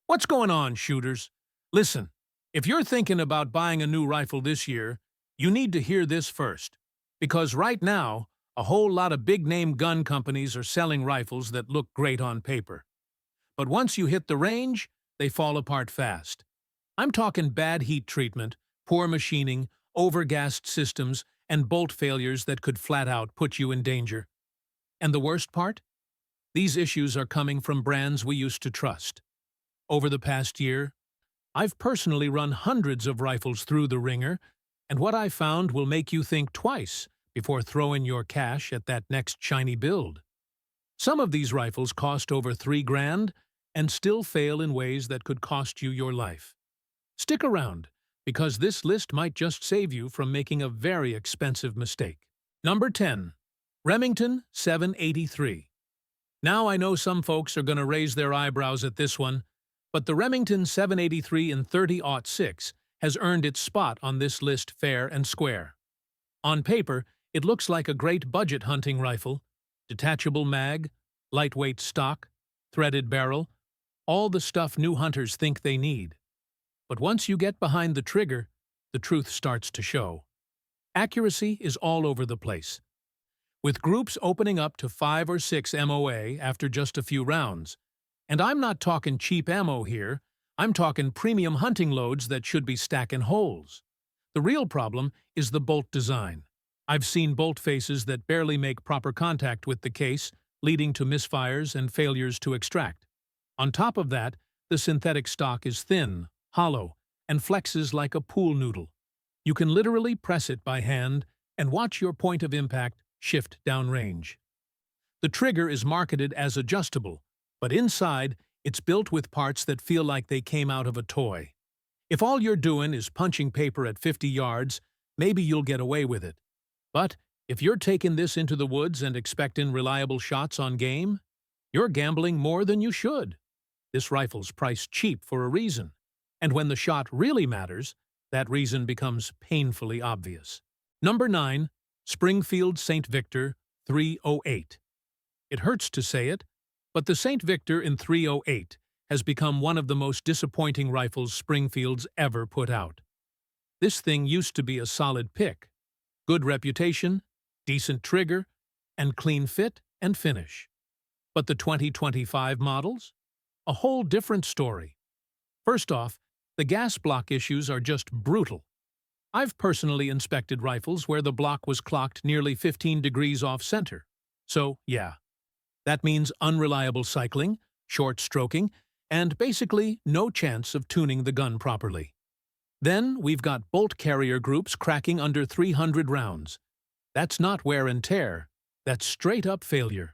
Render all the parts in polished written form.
What's going on, shooters? Listen, if you're thinking about buying a new rifle this year, you need to hear this first. Because right now, a whole lot of big-name gun companies are selling rifles that look great on paper. But once you hit the range, they fall apart fast. I'm talking bad heat treatment, poor machining, overgassed systems, and bolt failures that could flat-out put you in danger. And the worst part? These issues are coming from brands we used to trust. Over the past year, I've personally run hundreds of rifles through the ringer, and what I found will make you think twice before throwing your cash at that next shiny build. Some of these rifles cost over $3,000 and still fail in ways that could cost you your life. Stick around, because this list might just save you from making a very expensive mistake. Number 10. Remington 783. Now I know some folks are going to raise their eyebrows at this one, but the Remington 783 in 30-06 has earned its spot on this list fair and square. On paper, it looks like a great budget hunting rifle: detachable mag, lightweight stock, threaded barrel, all the stuff new hunters think they need. But once you get behind the trigger, the truth starts to show. Accuracy is all over the place, with groups opening up to 5 or 6 MOA after just a few rounds. And I'm not talking cheap ammo here, I'm talking premium hunting loads that should be stacking holes. The real problem is the bolt design. I've seen bolt faces that barely make proper contact with the case, leading to misfires and failures to extract. On top of that, the synthetic stock is thin, hollow, and flexes like a pool noodle. You can literally press it by hand and watch your point of impact shift downrange. The trigger is marketed as adjustable, but inside, it's built with parts that feel like they came out of a toy. If all you're doing is punching paper at 50 yards, maybe you'll get away with it. But if you're taking this into the woods and expecting reliable shots on game, you're gambling more than you should. This rifle's priced cheap for a reason, and when the shot really matters, that reason becomes painfully obvious. Number 9. Springfield St Victor 308. It hurts to say it, but the St Victor in 308 has become one of the most disappointing rifles Springfield's ever put out. This thing used to be a solid pick. Good reputation, decent trigger, and clean fit and finish. But the 2025 models? A whole different story. First off, the gas block issues are just brutal. I've personally inspected rifles where the block was clocked nearly 15 degrees off-center. So, yeah. That means unreliable cycling, short stroking, and basically no chance of tuning the gun properly. Then we've got bolt carrier groups cracking under 300 rounds. That's not wear and tear, that's straight-up failure.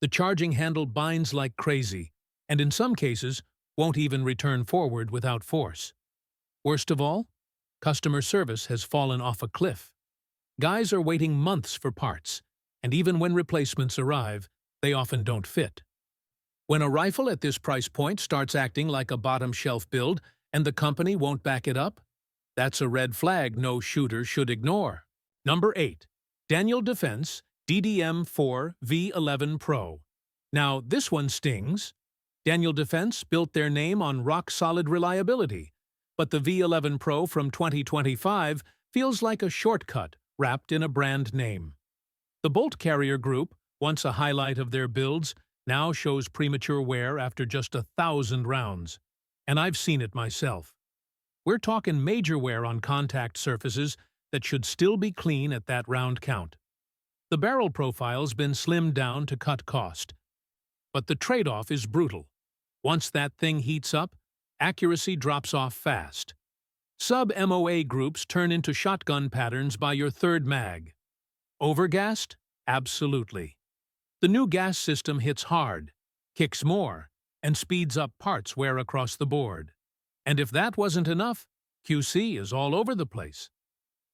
The charging handle binds like crazy, and in some cases won't even return forward without force. Worst of all, customer service has fallen off a cliff. Guys are waiting months for parts, and even when replacements arrive, they often don't fit. When a rifle at this price point starts acting like a bottom-shelf build and the company won't back it up, that's a red flag no shooter should ignore. Number 8. Daniel Defense DDM4 V11 Pro. Now, this one stings. Daniel Defense built their name on rock-solid reliability, but the V11 Pro from 2025 feels like a shortcut wrapped in a brand name. The bolt carrier group, once a highlight of their builds, now shows premature wear after just 1,000 rounds. And I've seen it myself. We're talking major wear on contact surfaces that should still be clean at that round count. The barrel profile's been slimmed down to cut cost. But the trade-off is brutal. Once that thing heats up, accuracy drops off fast. Sub-MOA groups turn into shotgun patterns by your third mag. Overgassed? Absolutely. The new gas system hits hard, kicks more, and speeds up parts wear across the board. And if that wasn't enough, QC is all over the place.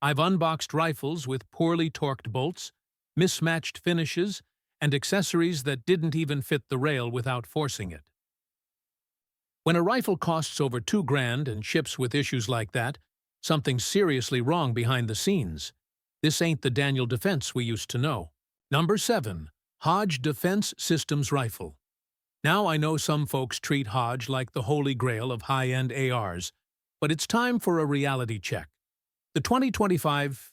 I've unboxed rifles with poorly torqued bolts, mismatched finishes, and accessories that didn't even fit the rail without forcing it. When a rifle costs over $2,000 and ships with issues like that, something's seriously wrong behind the scenes. This ain't the Daniel Defense we used to know. Number 7. Hodgej Defense Systems Rifle. Now I know some folks treat Hodgej like the holy grail of high-end ARs, but it's time for a reality check. The 2025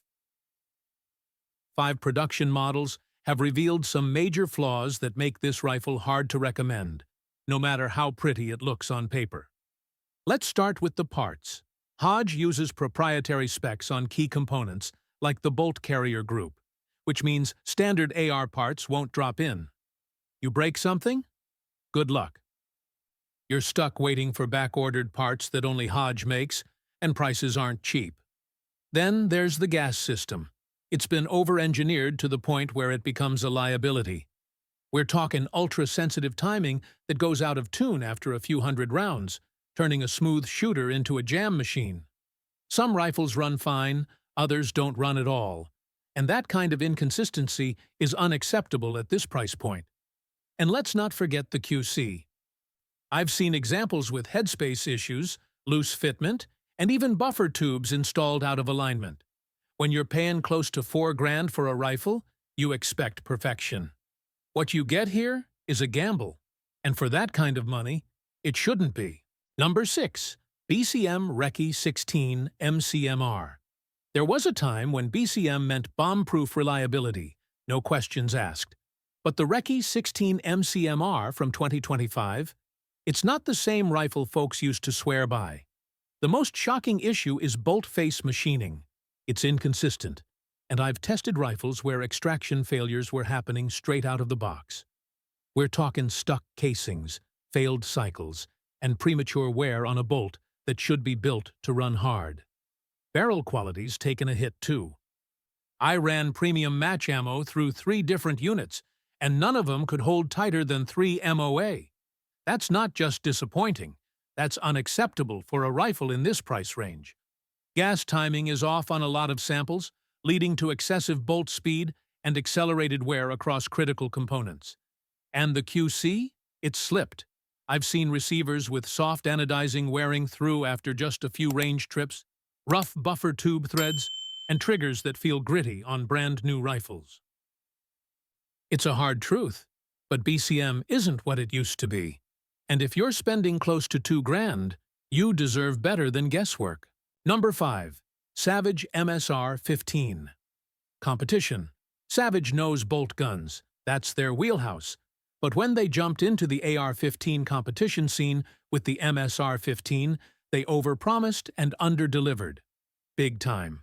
production models have revealed some major flaws that make this rifle hard to recommend, no matter how pretty it looks on paper. Let's start with the parts. Hodgej uses proprietary specs on key components like the bolt carrier group, which means standard AR parts won't drop in. You break something? Good luck. You're stuck waiting for back-ordered parts that only Hodgej makes, and prices aren't cheap. Then there's the gas system. It's been over-engineered to the point where it becomes a liability. We're talking ultra-sensitive timing that goes out of tune after a few hundred rounds, turning a smooth shooter into a jam machine. Some rifles run fine, others don't run at all, and that kind of inconsistency is unacceptable at this price point. And let's not forget the QC. I've seen examples with headspace issues, loose fitment, and even buffer tubes installed out of alignment. When you're paying close to $4,000 for a rifle, you expect perfection. What you get here is a gamble, and for that kind of money, it shouldn't be. Number 6. BCM Recce 16 MCMR. There was a time when BCM meant bomb-proof reliability, no questions asked. But the Recce 16 MCMR from 2025, it's not the same rifle folks used to swear by. The most shocking issue is bolt face machining. It's inconsistent, and I've tested rifles where extraction failures were happening straight out of the box. We're talking stuck casings, failed cycles, and premature wear on a bolt that should be built to run hard. Barrel quality's taken a hit too. I ran premium match ammo through 3 different units, and none of them could hold tighter than 3 MOA. That's not just disappointing, that's unacceptable for a rifle in this price range. Gas timing is off on a lot of samples, leading to excessive bolt speed and accelerated wear across critical components. And the QC? It slipped. I've seen receivers with soft anodizing wearing through after just a few range trips, rough buffer tube threads, and triggers that feel gritty on brand-new rifles. It's a hard truth, but BCM isn't what it used to be. And if you're spending close to $2,000, you deserve better than guesswork. Number 5. Savage MSR 15. Competition. Savage knows bolt guns. That's their wheelhouse. But when they jumped into the AR-15 competition scene with the MSR-15, they overpromised and underdelivered. Big time.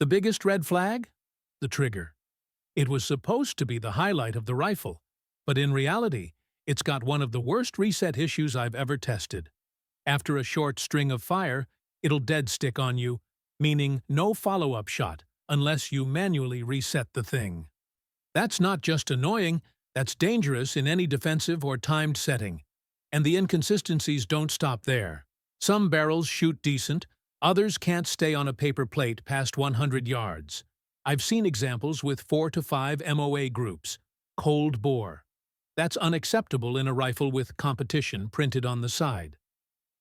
The biggest red flag? The trigger. It was supposed to be the highlight of the rifle, but in reality, it's got one of the worst reset issues I've ever tested. After a short string of fire, it'll dead stick on you, meaning no follow-up shot unless you manually reset the thing. That's not just annoying, that's dangerous in any defensive or timed setting. And the inconsistencies don't stop there. Some barrels shoot decent, others can't stay on a paper plate past 100 yards. I've seen examples with 4 to 5 MOA groups. Cold bore. That's unacceptable in a rifle with competition printed on the side.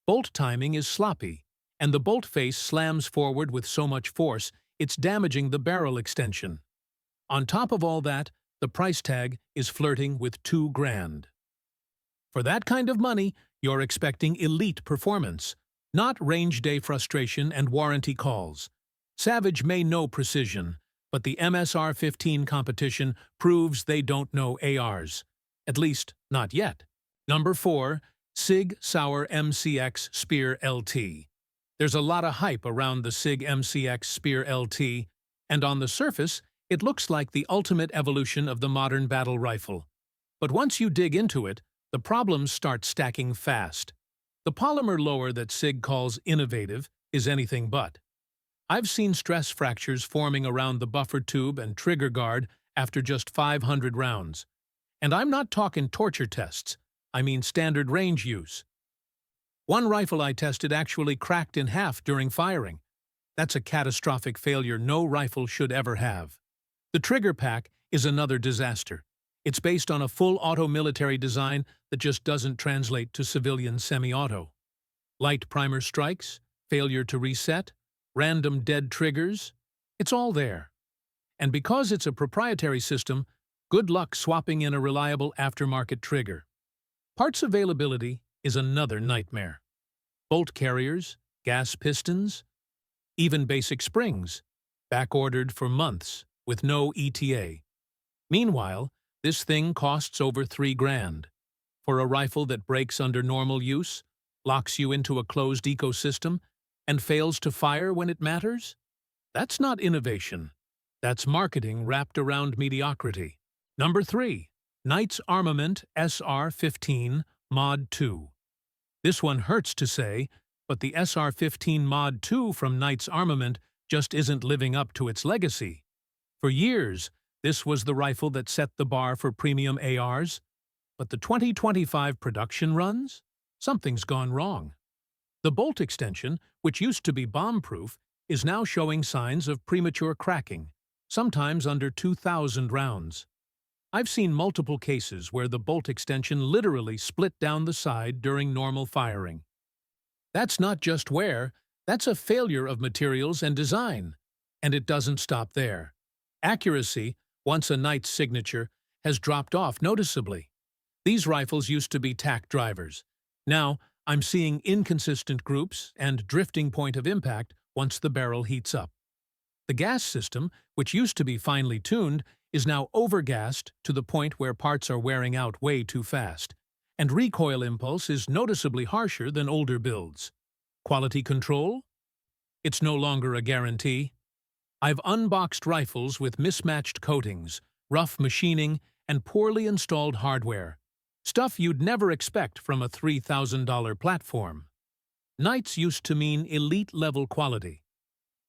Bolt timing is sloppy, and the bolt face slams forward with so much force it's damaging the barrel extension. On top of all that, the price tag is flirting with $2,000. For that kind of money, you're expecting elite performance, not range day frustration and warranty calls. Savage may know precision, but the MSR-15 competition proves they don't know ARs. At least, not yet. Number 4. Sig Sauer MCX Spear LT. There's a lot of hype around the Sig MCX Spear LT, and on the surface, it looks like the ultimate evolution of the modern battle rifle. But once you dig into it, the problems start stacking fast. The polymer lower that Sig calls innovative is anything but. I've seen stress fractures forming around the buffer tube and trigger guard after just 500 rounds. And I'm not talking torture tests, I mean standard range use. One rifle I tested actually cracked in half during firing. That's a catastrophic failure no rifle should ever have. The trigger pack is another disaster. It's based on a full auto military design that just doesn't translate to civilian semi-auto. Light primer strikes, failure to reset, random dead triggers, it's all there. And because it's a proprietary system, good luck swapping in a reliable aftermarket trigger. Parts availability is another nightmare. Bolt carriers, gas pistons, even basic springs, back-ordered for months with no ETA. Meanwhile, this thing costs over $3,000. For a rifle that breaks under normal use, locks you into a closed ecosystem, and fails to fire when it matters? That's not innovation. That's marketing wrapped around mediocrity. Number 3. Knight's Armament SR-15 Mod 2. This one hurts to say, but the SR-15 Mod 2 from Knight's Armament just isn't living up to its legacy. For years, this was the rifle that set the bar for premium ARs, but the 2025 production runs? Something's gone wrong. The bolt extension, which used to be bomb-proof, is now showing signs of premature cracking, sometimes under 2,000 rounds. I've seen multiple cases where the bolt extension literally split down the side during normal firing. That's not just wear, that's a failure of materials and design. And it doesn't stop there. Accuracy, once a Knight's signature, has dropped off noticeably. These rifles used to be tack drivers. Now, I'm seeing inconsistent groups and drifting point of impact once the barrel heats up. The gas system, which used to be finely tuned, is now overgassed to the point where parts are wearing out way too fast, and recoil impulse is noticeably harsher than older builds. Quality control? It's no longer a guarantee. I've unboxed rifles with mismatched coatings, rough machining, and poorly installed hardware. Stuff you'd never expect from a $3,000 platform. Knight's used to mean elite-level quality.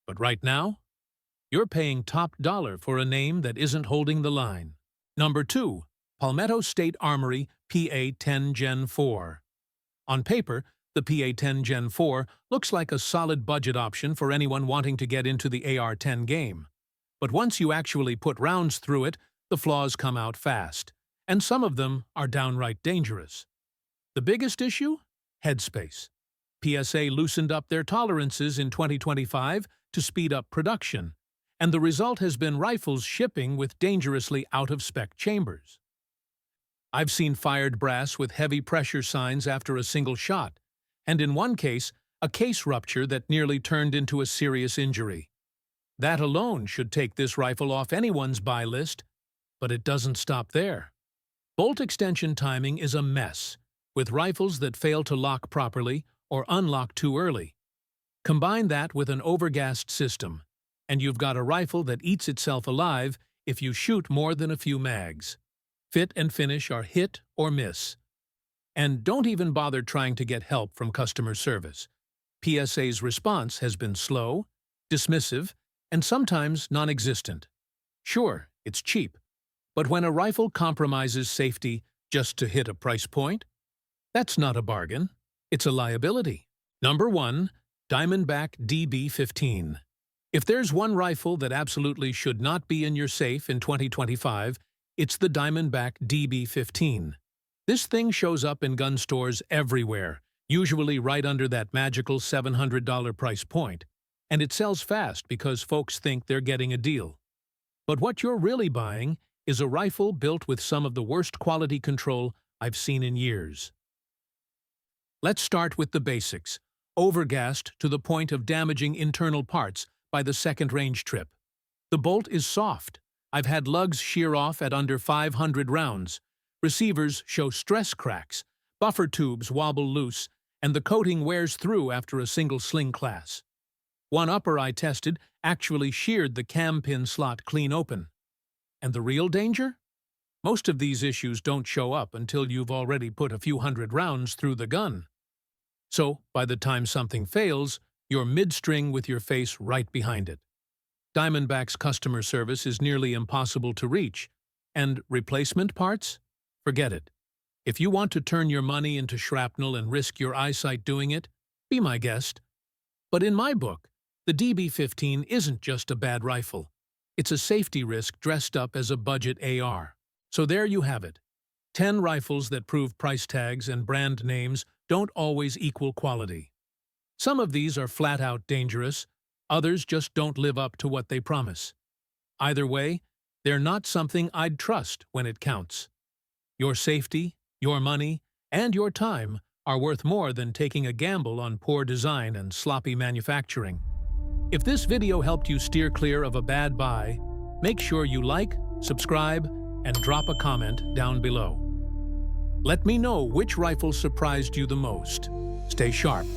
But right now, you're paying top dollar for a name that isn't holding the line. Number 2. Palmetto State Armory PA-10 Gen 4. On paper, the PA-10 Gen 4 looks like a solid budget option for anyone wanting to get into the AR-10 game. But once you actually put rounds through it, the flaws come out fast, and some of them are downright dangerous. The biggest issue? Headspace. PSA loosened up their tolerances in 2025 to speed up production, and the result has been rifles shipping with dangerously out-of-spec chambers. I've seen fired brass with heavy pressure signs after a single shot, and in one case, a case rupture that nearly turned into a serious injury. That alone should take this rifle off anyone's buy list, but it doesn't stop there. Bolt extension timing is a mess, with rifles that fail to lock properly or unlock too early. Combine that with an overgassed system, and you've got a rifle that eats itself alive if you shoot more than a few mags. Fit and finish are hit or miss. And don't even bother trying to get help from customer service. PSA's response has been slow, dismissive, and sometimes non-existent. Sure, it's cheap, but when a rifle compromises safety just to hit a price point, that's not a bargain, it's a liability. Number 1. Diamondback DB15. If there's one rifle that absolutely should not be in your safe in 2025, it's the Diamondback DB15. This thing shows up in gun stores everywhere, usually right under that magical $700 price point, and it sells fast because folks think they're getting a deal. But what you're really buying is a rifle built with some of the worst quality control I've seen in years. Let's start with the basics, overgassed to the point of damaging internal parts by the second range trip. The bolt is soft. I've had lugs shear off at under 500 rounds. Receivers show stress cracks, buffer tubes wobble loose, and the coating wears through after a single sling class. One upper I tested actually sheared the cam pin slot clean open. And the real danger? Most of these issues don't show up until you've already put a few hundred rounds through the gun. So, by the time something fails, you're mid-string with your face right behind it. Diamondback's customer service is nearly impossible to reach, and replacement parts? Forget it. If you want to turn your money into shrapnel and risk your eyesight doing it, be my guest. But in my book, the DB15 isn't just a bad rifle. It's a safety risk dressed up as a budget AR. So there you have it. 10 rifles that prove price tags and brand names don't always equal quality. Some of these are flat-out dangerous, others just don't live up to what they promise. Either way, they're not something I'd trust when it counts. Your safety, your money, and your time are worth more than taking a gamble on poor design and sloppy manufacturing. If this video helped you steer clear of a bad buy, make sure you like, subscribe, and drop a comment down below. Let me know which rifle surprised you the most. Stay sharp.